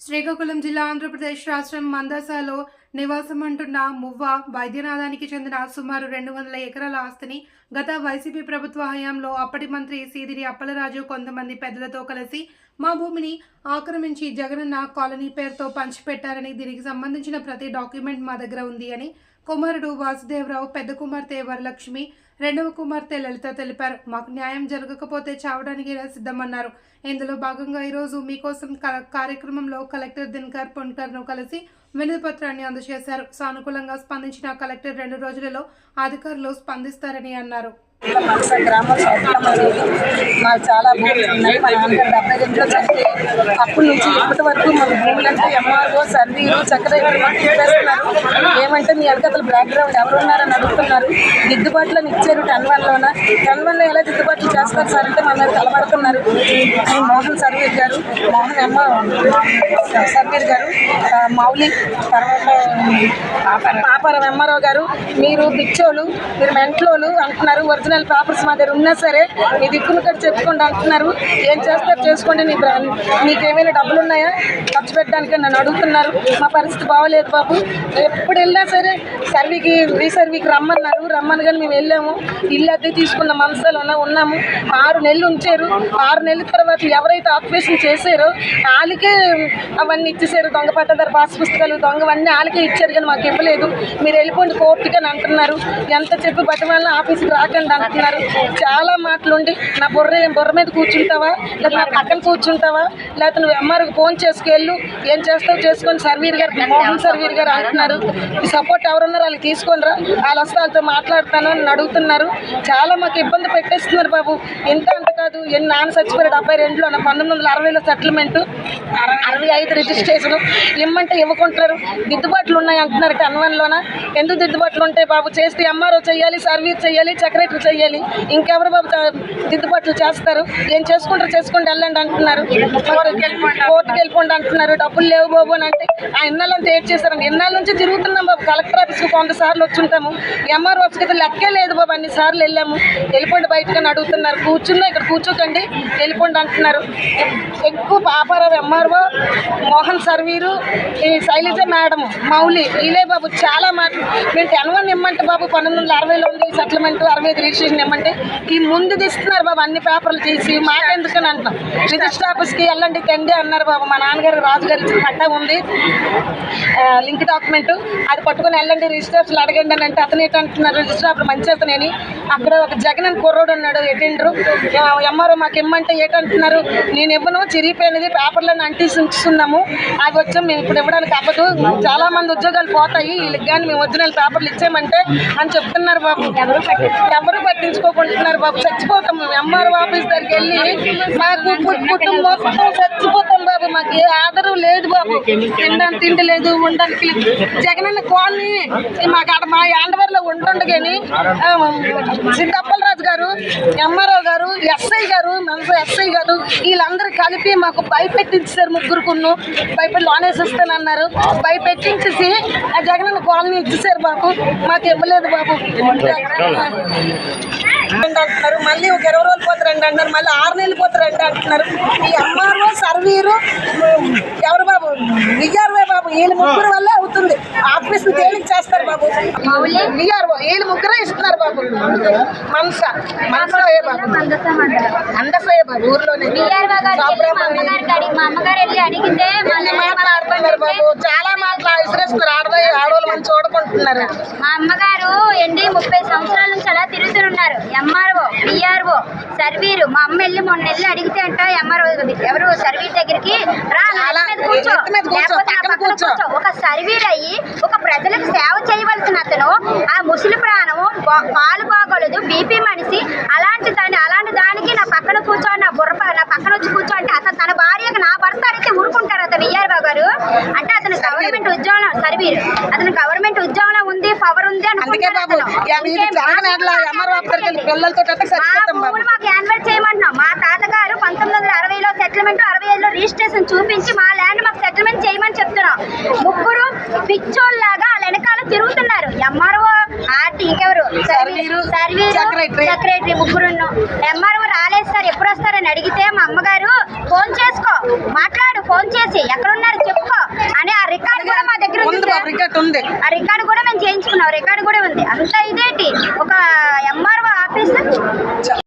శ్రీకాకుళం జిల్లా ఆంధ్రప్రదేశ్ రాష్ట్రం మందసలో నివాసం అంటున్న మువ్వ వైద్యనాథానికి చెందిన సుమారు 200 ఎకరాల ఆస్తిని గత వైసీపీ ప్రభుత్వ హయాంలో అప్పటి మంత్రి సీదిరి అప్పలరాజు కొంతమంది పెద్దలతో కలిసి మా భూమిని ఆక్రమించి జగనన్న కాలనీ పేరుతో పంచిపెట్టారని, దీనికి సంబంధించిన ప్రతి డాక్యుమెంట్ మా దగ్గర ఉంది అని కుమారుడు వాసుదేవరావు, పెద్ద కుమార్తె వరలక్ష్మి, రెండవ కుమార్తె లలిత తెలిపారు. మాకు న్యాయం జరగకపోతే చావడానికి సిద్ధమన్నారు. ఇందులో భాగంగా ఈరోజు మీకోసం కార్యక్రమంలో కలెక్టర్ దినకర్ పొన్కర్ను కలిసి వినతి పత్రాన్ని అందజేశారు. సానుకూలంగా స్పందించిన కలెక్టర్ 2 రోజులలో అధికారులు స్పందిస్తారని అన్నారు. గ్రామం మాకు చాలా భూములు ఉన్నాయి. మా నాన్నగారు 72లో చనిపోయి అప్పటి నుంచి ఇప్పటి వరకు మన భూములంటే ఎంఆర్ఓ, సర్వీలు, చక్రవర్తి చెప్పేస్తున్నారు. ఏమంటే మీ అడగతలు బ్యాక్గ్రౌండ్ ఎవరున్నారని అడుగుతున్నారు. దిద్దుబాట్లను ఇచ్చారు 10-1లోన. 10-1లో ఎలా దిద్దుబాట్లు చేస్తారు సార్ అంటే మన మీద కలబడుతున్నారు. మోహన్ సర్వీర్ గారు, సర్వీర్ గారు, మౌలి, తర్వాత పాపారం ఎంఆర్ఓ గారు, మీరు పిచ్చోళ్ళు, మీరు మెంట్లోలు అంటున్నారు. ఒరిజినల్ పేపర్స్ మా దగ్గర ఉన్నా సరే మీ దిక్కులు కట్టి చెప్పుకోండి అంటున్నారు. ఏం చేస్తారు చేసుకోండి, మీకు ఏమైనా డబ్బులు ఉన్నాయా ఖర్చు పెట్టడానికి నన్ను అడుగుతున్నారు. మా పరిస్థితి బాగోలేదు బాబు. ఎప్పుడు వెళ్ళినా సరే రీసర్వీకి రమ్మన్నారు. కానీ మేము వెళ్ళాము. ఇల్లు అద్దె తీసుకున్న మనసులో ఉన్నాము. 6 నెలలు ఉంచారు. 6 నెలల తర్వాత ఎవరైతే ఆక్యుపేషన్ చేశారో వాళ్ళకే అవన్నీ ఇచ్చేసారు. దొంగ పట్టదారు పాస్ పుస్తకాలు దొంగవన్నీ వాళ్ళకే ఇచ్చారు, కానీ మాకు ఇవ్వలేదు. మీరు వెళ్ళిపోండి కోర్టుకి అని అంటున్నారు. ఎంత చెప్పి బట్టి వల్ల ఆఫీస్కి రాకండి అంటున్నారు. చాలా మాటలుండి నా బుర్ర మీద కూర్చుంటావా, లేదా నా పక్కన కూర్చుంటావా, లేకపోతే నువ్వు ఎంఆర్కి ఫోన్ చేసుకెళ్ళు, ఏం చేస్తావు చేసుకొని సర్వీర్ గారు, మోహన్ సర్వీర్ గారు అంటున్నారు. ఈ సపోర్ట్ ఎవరున్నారు వాళ్ళకి తీసుకొని రా, వాళ్ళు వస్తే వాళ్ళతో మాట్లాడతాను అని అడుగుతున్నారు. చాలా మాకు ఇబ్బంది పెట్టేస్తున్నారు బాబు. ఎంత అంత కాదు. నాన్న చచ్చిపోయారు 72లో, 1960లో సెటిల్మెంట్, 65 రిజిస్ట్రేషన్. ఇమ్మంటే ఇవ్వకుంటారు. దిద్దుబాట్లు ఉన్నాయి అంటున్నారు 10-1లోన. ఎందుకు దిద్దుబాట్లు ఉంటాయి బాబు? చేస్తే ఎంఆర్ఓ చేయాలి, సర్వీస్ చేయాలి, సెక్రటరీ చేయాలి. ఇంకెవరు బాబు దిద్దుబాట్లు చేస్తారు? ఏం చేసుకుంటారు చేసుకోండి వెళ్ళండి అంటున్నారు. కోర్టుకి వెళ్ళిపోండి అంటున్నారు. డబ్బులు లేవు బాబు అని అంటే ఆ ఇన్నాళ్ళంతా ఏడ్ చేశారండి. ఇన్నాళ్ళ నుంచి తిరుగుతున్నాం బాబు. కలెక్టర్ ఆఫీస్కి 100 సార్లు వచ్చుంటాము. ఎంఆర్ఓ ఆఫీస్కి అయితే లెక్కే లేదు బాబు. అన్ని సార్లు వెళ్ళాము. వెళ్ళిపోండి బయటకని అడుగుతున్నారు. కూర్చున్నా ఇక్కడ కూర్చోకండి వెళ్ళిపోండి అంటున్నారు. ఎక్కువ పాపారావు ఎంఆర్ఓ, మోహన్ సర్వీరు, ఈ శైలజ మేడం, మౌలి, ఇలే బాబు చాలా మాటలు. మేము 10-1 ఇమ్మంటే బాబు 1960లో ఉంది సెటిల్మెంట్, 65 రిజిస్ట్రేషన్ ఇమ్మంటే ఈ ముందు తీస్తున్నారు బాబు. అన్ని పేపర్లు తీసి మాకెందుకని అంటున్నాం. రిజిస్టర్ ఆఫీస్కి వెళ్ళండి తెండి అన్నారు బాబు. మా నాన్నగారు రాజుగారి పట్టా ఉంది, లింక్ డాక్యుమెంట్, అది పట్టుకుని వెళ్ళండి రిజిస్టర్స్లు అడగండి అని అంటే అతను ఏంటంటున్నారు రిజిస్టర్ ఆఫీస్ మంచి అతనేని. అక్కడ ఒక జగన్ అని కుర్రోడు ఉన్నాడు అటెండరు. ఎంఆర్ఓ మాకు ఇమ్మంటే ఏంటంటున్నారు, నేను ఇవ్వను, చిరిగిపోయినది పేపర్లను అంటీసి ఉంచుతున్నాము, అవి వచ్చాం మేము ఇప్పుడు ఇవ్వడానికి అవ్వదు, చాలా మంది ఉద్యోగాలు పోతాయి వీళ్ళకి కానీ మేము ఒరిజినల్ పేపర్లు ఇచ్చామంటే అని చెప్తున్నారు బాబు. ఎవరు పట్టించుకోకుంటున్నారు బాబు. చచ్చిపోతాం మేము ఎంఆర్ఓ ఆఫీస్ దగ్గరికి వెళ్ళి. మాకు కుటుంబం చచ్చిపోతాం బాబు. మాకు ఏ ఆధారం లేదు బాబు. తినడానికి తిండి లేదు, ఉండడానికి. జగనన్న కాలనీ మా యాండవర్లో ఉంటుండగాని సిద్ధప్పలరాజు గారు, ఎంఆర్ఓ గారు, ఎస్ఐ గారు, ఎస్ఐ గారు వీళ్ళందరూ కలిపి మాకు భయపెట్టించారు. ముగ్గురుకును భయపెట్టి లోన్ వేసిస్తానన్నారు. భయపెట్టించేసి ఆ జగనన్న కాలనీ ఇచ్చేసారు బాబు. మాకు ఇవ్వలేదు బాబు అంటున్నారు. మళ్ళీ ఒక 20 రోజులు పోతారండి అంటున్నారు. మళ్ళీ 6 నెలలు పోతారండి అంటున్నారు. ఈ ఎంఆర్ఓ, సర్వీరు ఎవరు బాబు? విఆర్ఓ బాబు. వీళ్ళు ముగ్గురు వల్లే అవుతుంది. ఆఫీస్ తేలిక చేస్తారు బాబు. విఆర్ఓ వీళ్ళు ముగ్గురే ఇస్తున్నారు బాబు. మనసే బాబు, అందసయ్య బాబు. ఊర్లోనే మాట్లాడుతున్నారు బాబు. చాలా మాటలు విసిరేస్తున్నారు. ఆడవాళ్ళు మనం చూడకుంటున్నారు. మా అమ్మగారు 30 సంవత్సరాల నుంచి అలా తిరుగుతున్నారు. MRO, BRO, surveyor. మా అమ్మ వెళ్ళి మొన్న వెళ్ళి అడిగితే అంట ఎంఆర్ఓ ఎవరు సర్వీర్ దగ్గరికి రా, కూర్చో, ఒక సర్వీర్ అయ్యి ఒక ప్రజలకు సేవ చేయవలసిన అతను ఆ ముసలి ప్రాణం, పాలు బాగోలేదు, బీపీ మనిషి, అలాంటి దానికి నా పక్కన కూర్చో, నా పక్కన వచ్చి కూర్చో అంటే అతను తన భార్యకు నా భర్త అయితే ఊరుకుంటారు. అతను విఆర్ఓ గారు అంటే అతను గవర్నమెంట్ ఉద్యోగం, సర్వీర్ అతను గవర్నమెంట్ ఉద్యోగంలో ఉంది, పవర్ ఉంది అని మాకు యాన్వర్ చేయమంటున్నాం. మా తాతగారు 1960లో సెటిల్మెంట్, 65లో రిజిస్ట్రేషన్ చూపించి మా ల్యాండ్ మాకు సెటిల్మెంట్ చేయమని చెప్తున్నాం. ముగ్గురు పిచ్చోళ్ళలాగా వాళ్ళ వెనకాల తిరుగుతున్నారు. ఎంఆర్ఓ, ఆర్టీ, ఇంకెవరు సెక్రటరీ ముగ్గురు. ఎంఆర్ఓ రాలేదు సార్, ఎప్పుడు వస్తారని అడిగితే మా అమ్మగారు ఫోన్ చేసుకో, మాట్లాడు, ఫోన్ చేసి ఎక్కడున్నారు చెప్పు రికార్డు కూడా మా దగ్గర ఉంది. రికార్డు ఉంది. ఆ రికార్డు కూడా మేము చేయించుకున్నాం. రికార్డు కూడా ఉంది. అంత ఇదేంటి ఒక